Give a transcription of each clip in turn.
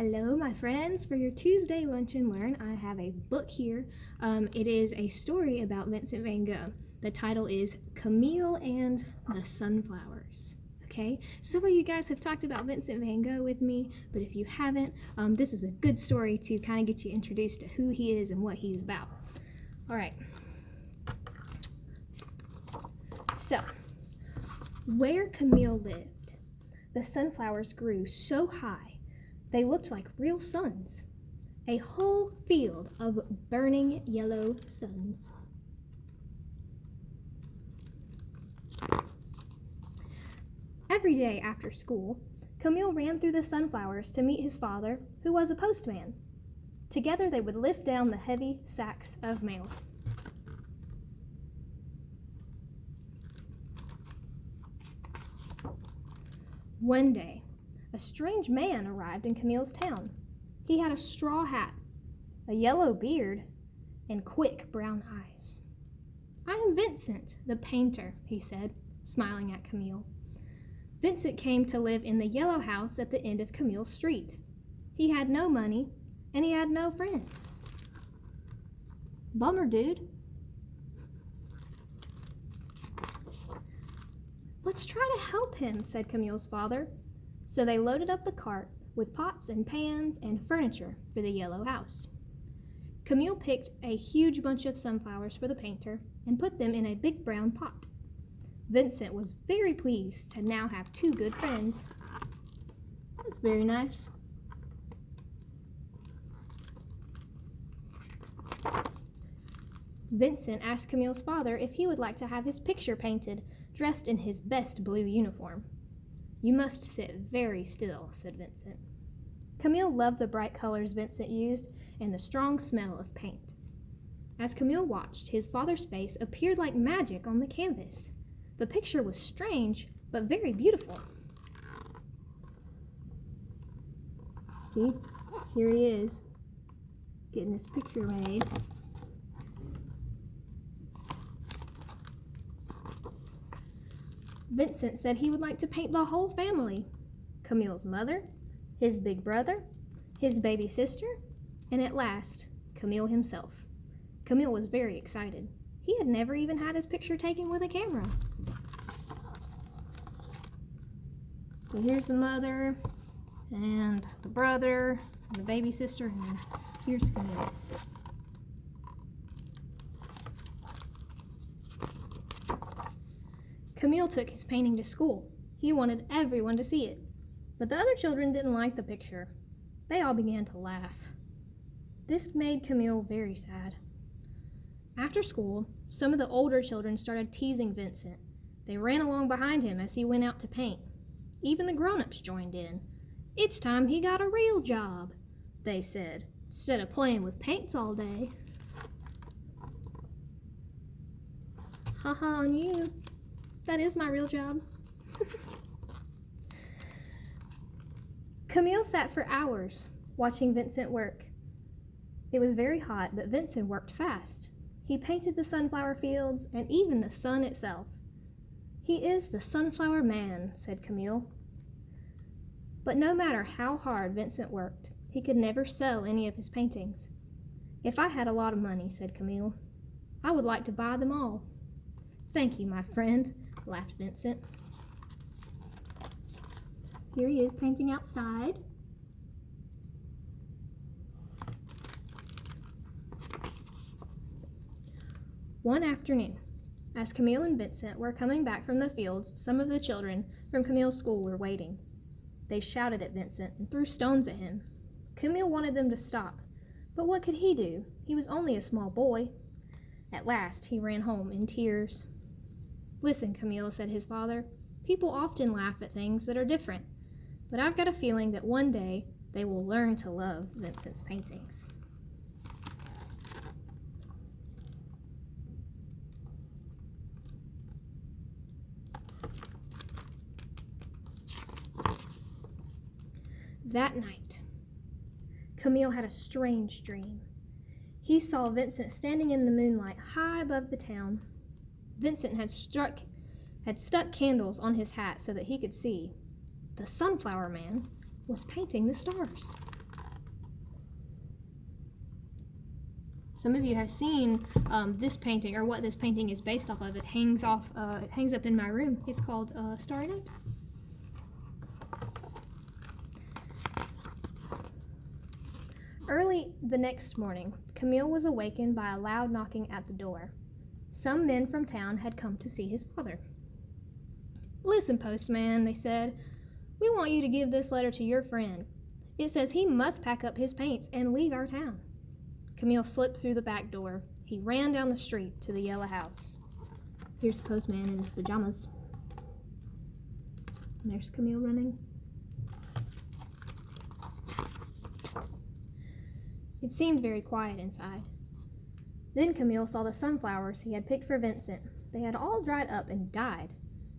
Hello, my friends. For your Tuesday Lunch and Learn, I have a book here. It is a story about Vincent van Gogh. The title is Camille and the Sunflowers. Okay, some of you guys have talked about Vincent van Gogh with me, but if you haven't, this is a good story to kind of get you introduced to who he is and what he's about. All right. So, where Camille lived, the sunflowers grew so high they looked like real suns, a whole field of burning yellow suns. Every day after school, Camille ran through the sunflowers to meet his father, who was a postman. Together they would lift down the heavy sacks of mail. One day, a strange man arrived in Camille's town. He had a straw hat, a yellow beard, and quick brown eyes. "I am Vincent, the painter," he said, smiling at Camille. Vincent came to live in the yellow house at the end of Camille's street. He had no money, and he had no friends. "Bummer, dude." "Let's try to help him," said Camille's father. So they loaded up the cart with pots and pans and furniture for the yellow house. Camille picked a huge bunch of sunflowers for the painter and put them in a big brown pot. Vincent was very pleased to now have two good friends. "That's very nice." Vincent asked Camille's father if he would like to have his picture painted, dressed in his best blue uniform. "You must sit very still," said Vincent. Camille loved the bright colors Vincent used and the strong smell of paint. As Camille watched, his father's face appeared like magic on the canvas. The picture was strange, but very beautiful. See, here he is, getting this picture made. Vincent said he would like to paint the whole family: Camille's mother, his big brother, his baby sister, and at last, Camille himself. Camille was very excited. He had never even had his picture taken with a camera. So here's the mother, and the brother, and the baby sister, and here's Camille. Camille took his painting to school. He wanted everyone to see it. But the other children didn't like the picture. They all began to laugh. This made Camille very sad. After school, some of the older children started teasing Vincent. They ran along behind him as he went out to paint. Even the grown-ups joined in. "It's time he got a real job," they said, "instead of playing with paints all day." "Haha on you. That is my real job." Camille sat for hours watching Vincent work. It was very hot, but Vincent worked fast. He painted the sunflower fields and even the sun itself. "He is the sunflower man," said Camille. But no matter how hard Vincent worked, he could never sell any of his paintings. "If I had a lot of money," said Camille, "I would like to buy them all." "Thank you, my friend," laughed Vincent. Here he is painting outside. One afternoon, as Camille and Vincent were coming back from the fields, some of the children from Camille's school were waiting. They shouted at Vincent and threw stones at him. Camille wanted them to stop, but what could he do? He was only a small boy. At last, he ran home in tears. "Listen, Camille," said his father, "people often laugh at things that are different, but I've got a feeling that one day they will learn to love Vincent's paintings." That night, Camille had a strange dream. He saw Vincent standing in the moonlight high above the town. Vincent had stuck candles on his hat so that he could see. The sunflower man was painting the stars. Some of you have seen this painting, or what this painting is based off of. It hangs up in my room. It's called Starry Night. Early the next morning, Camille was awakened by a loud knocking at the door. Some men from town had come to see his father. "Listen, postman," they said, "we want you to give this letter to your friend. It says he must pack up his paints and leave our town." Camille slipped through the back door. He ran down the street to the yellow house. Here's the postman in his pajamas. And there's Camille running. It seemed very quiet inside. Then Camille saw the sunflowers he had picked for Vincent. They had all dried up and died.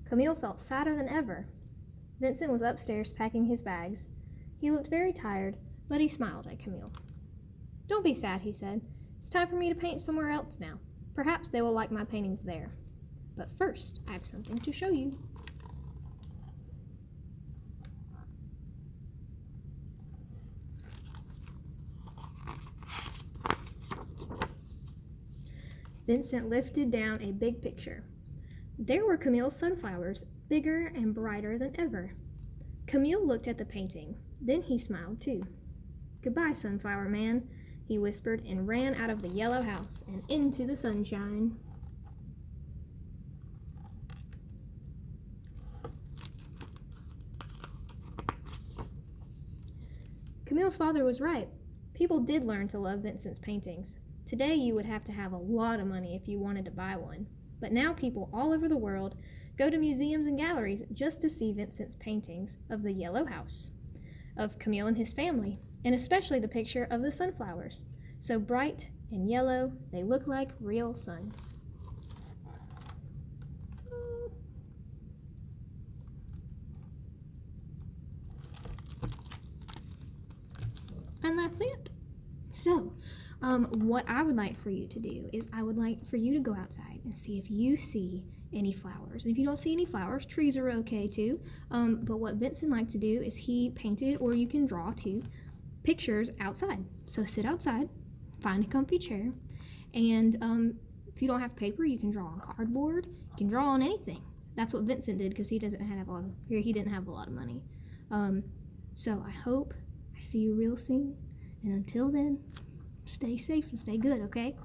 Camille felt sadder than ever. Vincent was upstairs packing his bags. He looked very tired, but he smiled at Camille. "Don't be sad," he said. "It's time for me to paint somewhere else now. Perhaps they will like my paintings there. But first, I have something to show you." Vincent lifted down a big picture. There were Camille's sunflowers, bigger and brighter than ever. Camille looked at the painting. Then he smiled too. "Goodbye, sunflower man," he whispered, and ran out of the yellow house and into the sunshine. Camille's father was right. People did learn to love Vincent's paintings. Today you would have to have a lot of money if you wanted to buy one. But now people all over the world go to museums and galleries just to see Vincent's paintings of the yellow house, of Camille and his family, and especially the picture of the sunflowers. So bright and yellow, they look like real suns. And that's it. So, what I would like for you to do is I would like for you to go outside and see if you see any flowers. If you don't see any flowers, trees are okay too. But what Vincent liked to do is he painted, or you can draw too, pictures outside. So sit outside, find a comfy chair, and if you don't have paper, you can draw on cardboard. You can draw on anything. That's what Vincent did because he didn't have a lot of money. So I hope I see you real soon. And until then, stay safe and stay good, okay?